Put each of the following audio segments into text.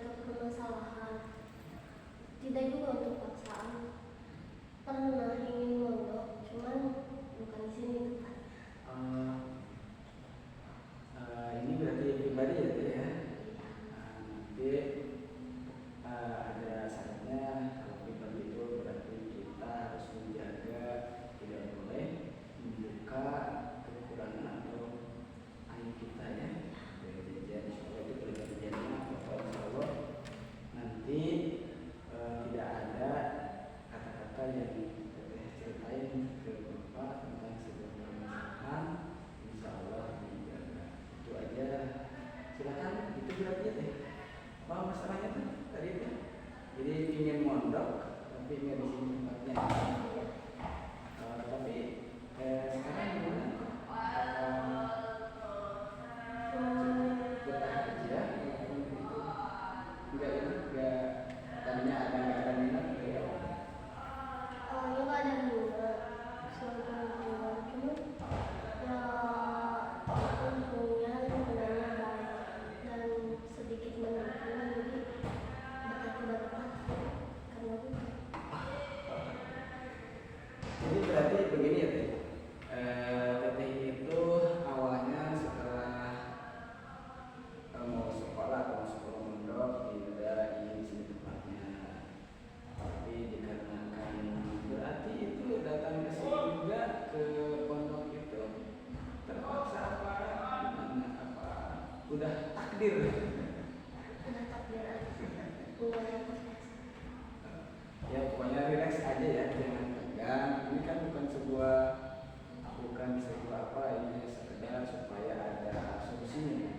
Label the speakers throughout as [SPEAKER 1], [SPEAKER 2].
[SPEAKER 1] ke permasalahan, tidak juga untuk paksaan. Pernah ingin mondok, cuman bukan di sini tempatnya.
[SPEAKER 2] Ini berarti pribadi ya Teh ya. Nanti ada syaratnya. Kalau pribadi itu berarti kita harus menjaga, tidak boleh membuka kekurangan atau aib kita ya. Jadi insya Allah itu perjanjiannya bahwa insya Allah nanti tidak ada kata-kata yang Teteh ceritain ke Bapak tentang sebuah permasalahan, insya Allah dijaga. Itu aja. Silakan, itu berarti ya Teh. Apa masalahnya tuh tadi itu? Jadi ingin mondok tapi nggak di sini tempatnya. Tapi sekarang gimana? Betah aja walaupun itu enggak tadinya ada nggak ada minat gitu ya.
[SPEAKER 1] Awalnya nggak ada minat, suatu hubungan, cuma ya untungnya sebenarnya baik dan sedikit mendukung, jadi betah karena bukan.
[SPEAKER 2] Jadi berarti begini ya Teh. Teteh itu awalnya setelah mau sekolah atau mau sekolah mondok tidak ingin di sini tempatnya. Tapi dikarenakan berarti itu datang ke sini juga ke pondok itu terpaksa apa gimana apa udah takdir.
[SPEAKER 1] Udah takdir aja, bukan yang terpaksa.
[SPEAKER 2] Ya pokoknya relax aja ya, jangan tegang. Ini kan bukan sebuah apa, ini sekedar supaya ada solusinya.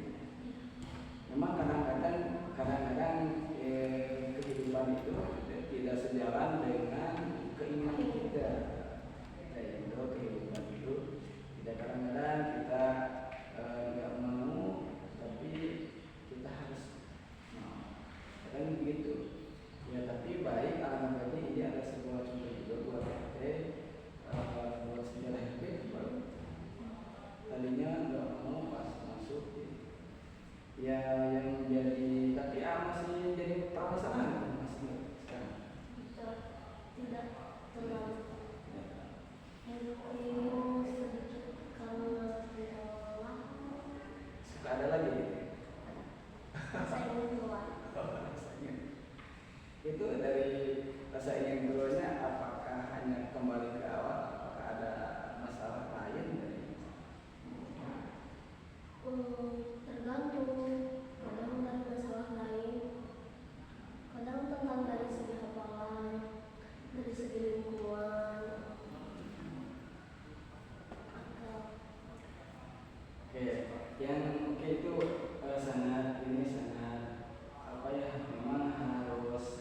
[SPEAKER 2] Memang kadang-kadang kehidupan itu tidak sejalan dengan keinginan kita. Itu kehidupan itu tidak, kadang-kadang kita nggak mau tapi kita harus mau. Kadang begitu. Ya tapi baik, alhamdulillah ini ada sebuah contoh juga buat buat sejarah hidup baru. Tadinya nggak mau pas masuk ya yang jadi, tapi masih jadi permasalahan masih sekarang.
[SPEAKER 1] Tidak terlalu mungkin sedikit karena tidak
[SPEAKER 2] Suka ada lagi
[SPEAKER 1] saya ingin keluar.
[SPEAKER 2] Itu dari rasa ingin keluarnya, apakah hanya kembali ke awal, apakah ada masalah lain dari
[SPEAKER 1] tergantung, kadang dari masalah lain, kadang tentang dari segi hafalan, dari segi lingkungan, atau
[SPEAKER 2] yang itu sangat apa ya, memang harus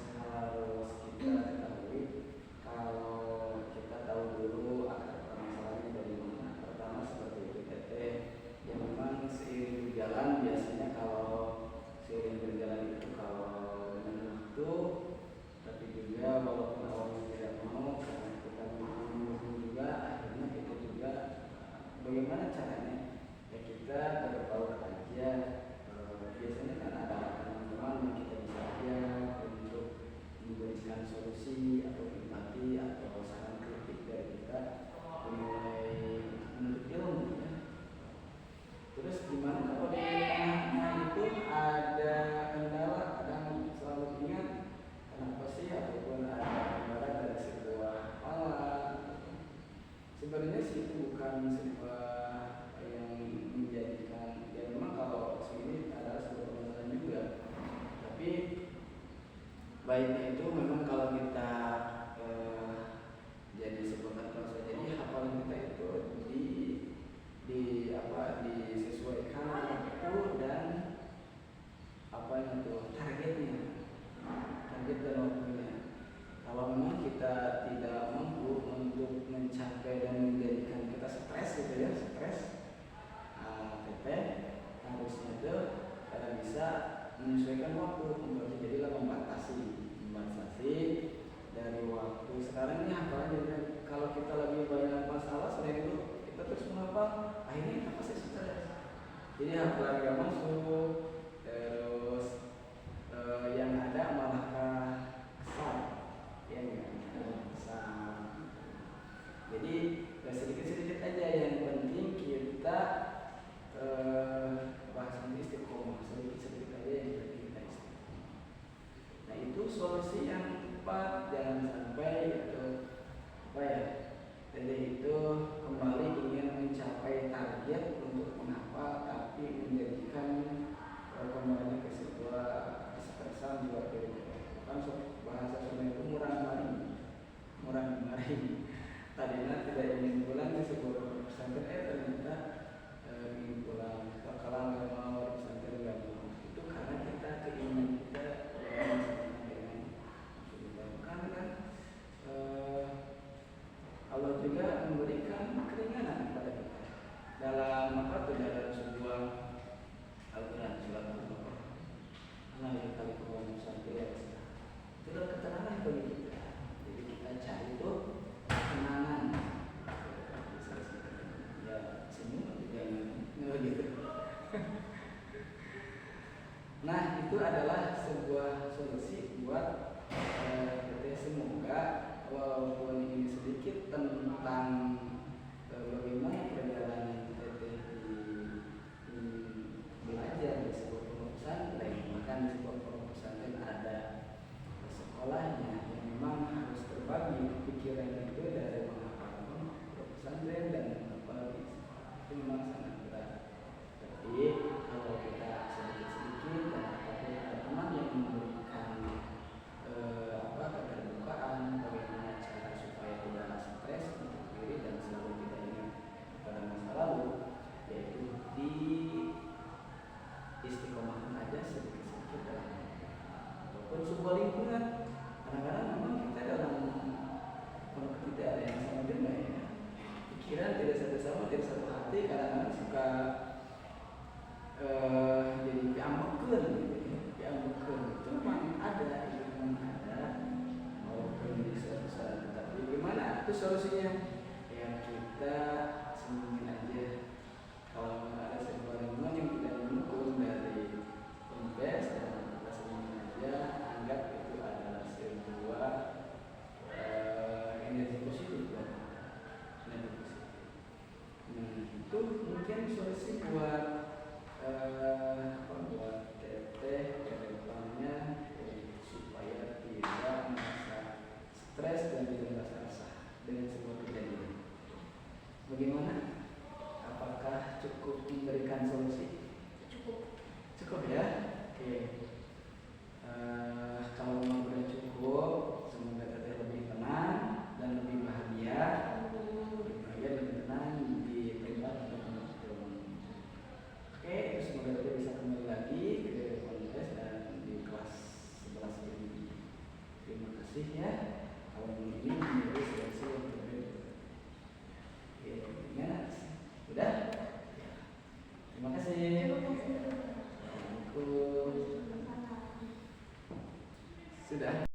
[SPEAKER 2] kita ketahui. Kalau kita tahu dulu akar permasalahannya dari mana. Pertama seperti itu Teteh, ya memang seiring berjalan biasanya kalau seiring berjalan itu kalau dengan waktu, tapi juga walaupun awalnya tidak mau karena kita menunggu juga, akhirnya kita juga bagaimana caranya ya kita berbaur aja. Biasanya kan ada teman-teman yang kita bisa ajak untuk memberikan solusi atau empati atau saran kritik dari kita mulai menuntut ilmu ya. Terus gimana kalau di tengah itu ada kendala, kadang selalu ingat kenapa sih, ataupun ada kendala dari sebuah alat. Sebenarnya sih itu bukan sebuah yang menjadikan, ya memang kalau sini adalah sebuah permasalahan juga, tapi baiknya itu memang kalau kita jadi sebuah kata, jadi hafalan kita itu disesuaikan waktu dan target dan waktunya. Kalau memang kita tidak mampu untuk mencapai dan menjadikan kita stres gitu ya, Teteh harusnya itu bisa menyesuaikan waktu, jadilah membatasi dari waktu. Sekarang ini hafalan, kalau kita lagi banyak masalah selain itu kita terus menghafal, akhirnya kita pasti stres. Jadi hafalan gak masuk, terus Nah, itu adalah sebuah solusi buat teteh. Semoga walaupun ini sedikit tentang bagaimana perjalanan teteh di belajar di sebuah pondok pesantren, bahkan di sebuah pondok pesantren ada sekolahnya yang memang harus terbagi pikiran itu dari menghafal pondok pesantren dan menghafal di sekolah. Itu memang sangat berat. Tapi kalau kita sedikit-sedikit dan apapun ada teman yang memberikan keterbukaan bagaimana cara supaya tidak stres untuk diri dan selalu kita ingat pada masa lalu, yaitu di istiqomahkan aja sedikit-sedikit dalam ataupun sebuah lingkungan. Kadang-kadang memang kita dalam pondok tidak ada yang sama juga ya, pikiran tidak satu sama, tidak satu hati, kadang-kadang suka jadi piambekeun gitu ya, piambekeun itu memang ada, itu memang ada walaupun di suatu saat. Tapi gimana itu solusinya? Ya kita senyumin aja. Kalau ada sebuah lingkungan yang tidak mendukung dari invest, dan kita senyumin aja, anggap itu adalah sebuah energi positif ya, energi positif. Itu mungkin solusi buat buat teteh ke depannya, supaya tidak merasa stres dan tidak merasa resah dengan sebuah kejadian. Bagaimana? Apakah cukup memberikan solusi? Cukup ya? Oke. Kalau memang cukup, semoga teteh lebih tenang dan lebih bahagia, lebih tenang di tempat Oke, semoga kita bisa kembali lagi ke kontes dan di kelas 11 ini. Terima kasih ya. Kalau ini menjadi seleksi yang berbeda. Oke, ingat. Sudah? Terima kasih. Assalamualaikum. Sudah.